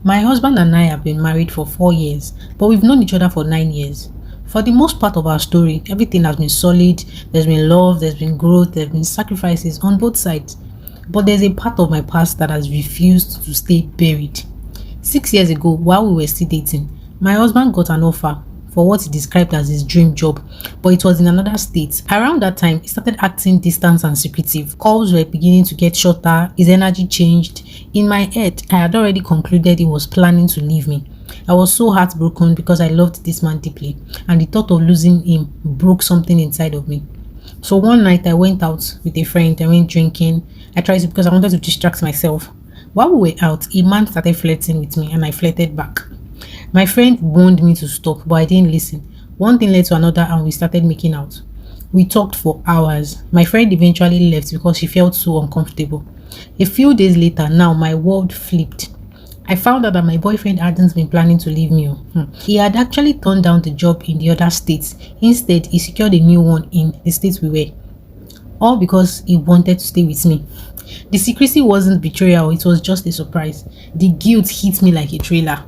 My husband and I have been married for 4 years, but we've known each other for 9 years. For the most part of our story, everything has been solid. There's been love, there's been growth, there's been sacrifices on both sides. But there's a part of my past that has refused to stay buried. 6 years ago, while we were still dating, my husband got an offer for what he described as his dream job, but it was in another state. Around that time, he started acting distant and secretive. Calls were beginning to get shorter, his energy changed. In my head, I had already concluded he was planning to leave me. I was so heartbroken because I loved this man deeply, and the thought of losing him broke something inside of me. So one night I went out with a friend, I went drinking. I tried to because I wanted to distract myself. While we were out, a man started flirting with me and I flirted back. My friend warned me to stop, but I didn't listen. One thing led to another and we started making out. We talked for hours. My friend eventually left because she felt so uncomfortable. A few days later, now my world flipped. I found out that my boyfriend hadn't been planning to leave me. He had actually turned down the job in the other states. Instead, he secured a new one in the state we were. All because he wanted to stay with me. The secrecy wasn't betrayal, it was just a surprise. The guilt hit me like a trailer.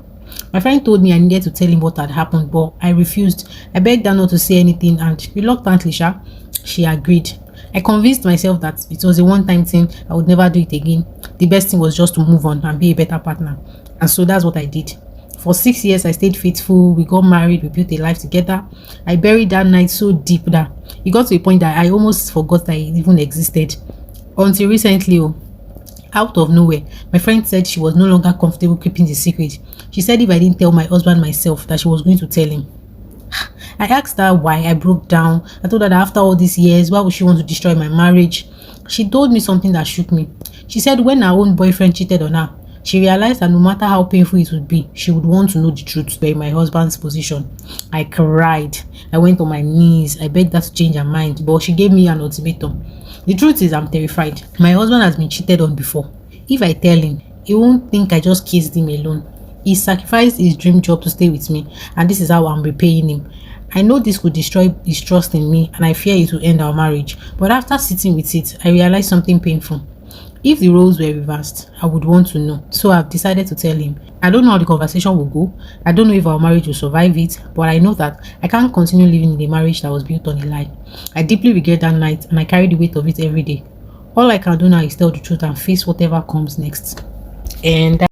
My friend told me I needed to tell him what had happened, but I refused. I begged her not to say anything, and reluctantly, she agreed. I convinced myself that it was a one-time thing, I would never do it again. The best thing was just to move on and be a better partner. And so that's what I did. For 6 years, I stayed faithful. We got married, we built a life together. I buried that night so deep that it got to a point that I almost forgot that it even existed. Until recently, out of nowhere, my friend said she was no longer comfortable keeping the secret. She said if I didn't tell my husband myself, that she was going to tell him. I asked her why. I broke down. I told her that after all these years, why would she want to destroy my marriage? She told me something that shook me. She said when her own boyfriend cheated on her, she realized that no matter how painful it would be, she would want to know the truth by my husband's position. I cried. I went on my knees. I begged her to change her mind, but she gave me an ultimatum. The truth is, I'm terrified. My husband has been cheated on before. If I tell him, he won't think I just kissed him alone. He sacrificed his dream job to stay with me, and this is how I'm repaying him. I know this could destroy his trust in me, and I fear it will end our marriage. But after sitting with it, I realized something painful. If the roles were reversed, I would want to know. So I've decided to tell him. I don't know how the conversation will go. I don't know if our marriage will survive it, but I know that I can't continue living in a marriage that was built on a lie. I deeply regret that night, and I carry the weight of it every day. All I can do now is tell the truth and face whatever comes next. And